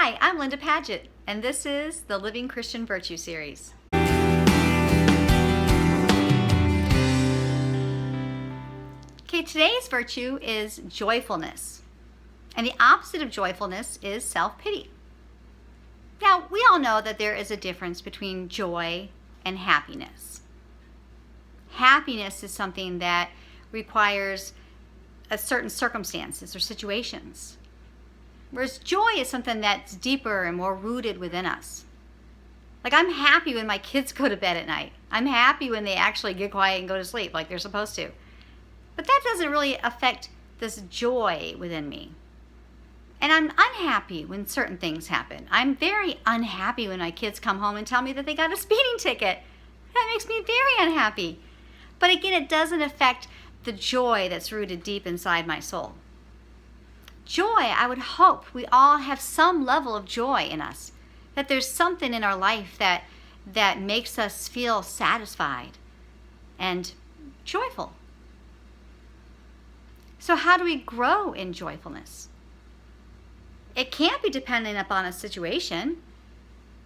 Hi, I'm Linda Padgett, and this is the Living Christian Virtue Series. Okay, today's virtue is joyfulness, and the opposite of joyfulness is self-pity. Now, we all know that there is a difference between joy and happiness. Happiness is something that requires a certain circumstances or situations, whereas joy is something that's deeper and more rooted within us. Like, I'm happy when my kids go to bed at night. I'm happy when they actually get quiet and go to sleep like they're supposed to. But that doesn't really affect this joy within me. And I'm unhappy when certain things happen. I'm very unhappy when my kids come home and tell me that they got a speeding ticket. That makes me very unhappy. But again, it doesn't affect the joy that's rooted deep inside my soul. Joy, I would hope we all have some level of joy in us, that there's something in our life that makes us feel satisfied and joyful. So how do we grow in joyfulness? It can't be dependent upon a situation.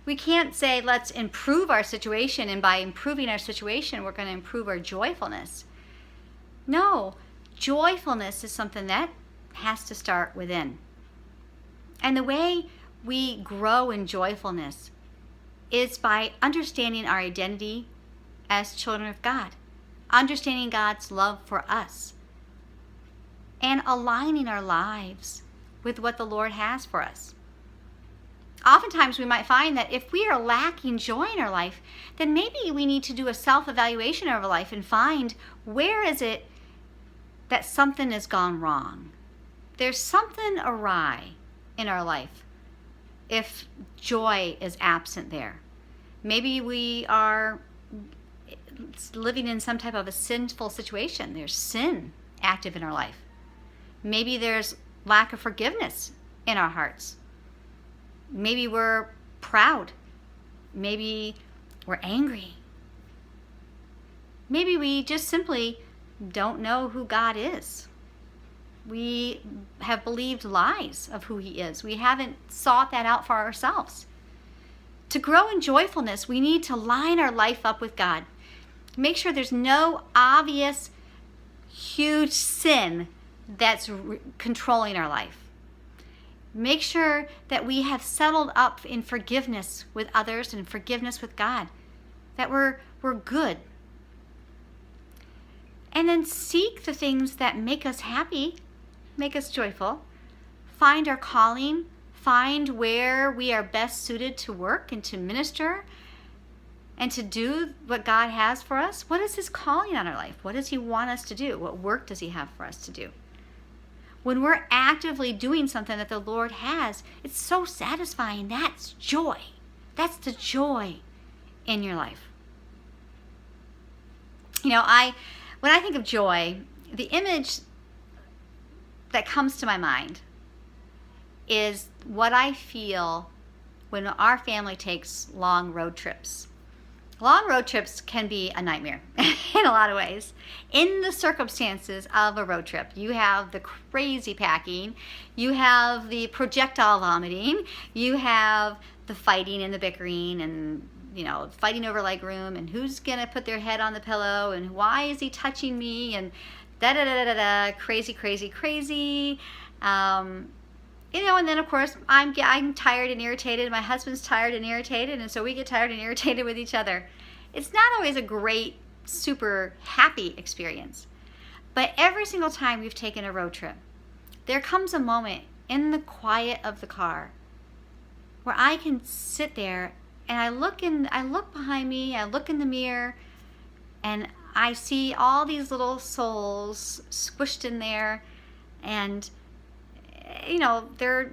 We can't say, let's improve our situation, and by improving our situation, we're going to improve our joyfulness. No, joyfulness is something that has to start within. And the way we grow in joyfulness is by understanding our identity as children of God, understanding God's love for us, and aligning our lives with what the Lord has for us. Oftentimes we might find that if we are lacking joy in our life, then maybe we need to do a self-evaluation of our life and find where is it that something has gone wrong. There's something awry in our life if joy is absent there. Maybe we are living in some type of a sinful situation. There's sin active in our life. Maybe there's lack of forgiveness in our hearts. Maybe we're proud. Maybe we're angry. Maybe we just simply don't know who God is. We have believed lies of who He is. We haven't sought that out for ourselves. To grow in joyfulness, we need to line our life up with God. Make sure there's no obvious, huge sin that's controlling our life. Make sure that we have settled up in forgiveness with others and forgiveness with God, that we're good. And then seek the things that make us happy, make us joyful. Find our calling, find where we are best suited to work and to minister and to do what God has for us. What is His calling on our life? What does He want us to do? What work does He have for us to do? When we're actively doing something that the Lord has, it's so satisfying. That's joy. That's the joy in your life. You know, when I think of joy, the image that comes to my mind is what I feel when our family takes long road trips. Long road trips can be a nightmare in a lot of ways. In the circumstances of a road trip, you have the crazy packing, you have the projectile vomiting, you have the fighting and the bickering and, fighting over leg room and who's going to put their head on the pillow and why is he touching me and da-da-da-da-da, crazy, crazy, crazy. And then of course I'm tired and irritated. My husband's tired and irritated, and so we get tired and irritated with each other. It's not always a great, super happy experience. But every single time we've taken a road trip, there comes a moment in the quiet of the car where I can sit there and I look behind me, I look in the mirror, and I see all these little souls squished in there, and they're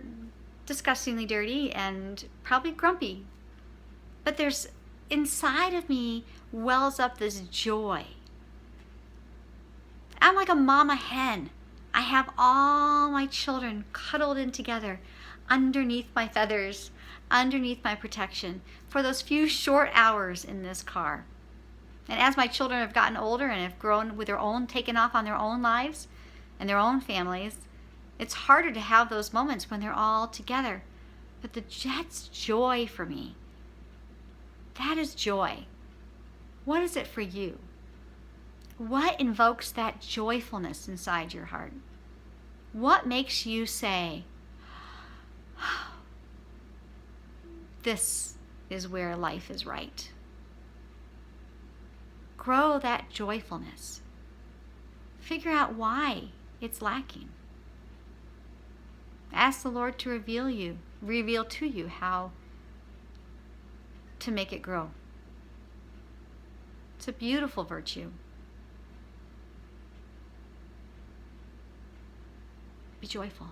disgustingly dirty and probably grumpy. But there's inside of me wells up this joy. I'm like a mama hen. I have all my children cuddled in together underneath my feathers, underneath my protection for those few short hours in this car. And as my children have gotten older and have grown with taken off on their own lives and their own families, it's harder to have those moments when they're all together. But that's joy for me. That is joy. What is it for you? What invokes that joyfulness inside your heart? What makes you say, this is where life is right? Grow that joyfulness. Figure out why it's lacking. Ask the Lord to reveal to you how to make it grow. It's a beautiful virtue. Be joyful.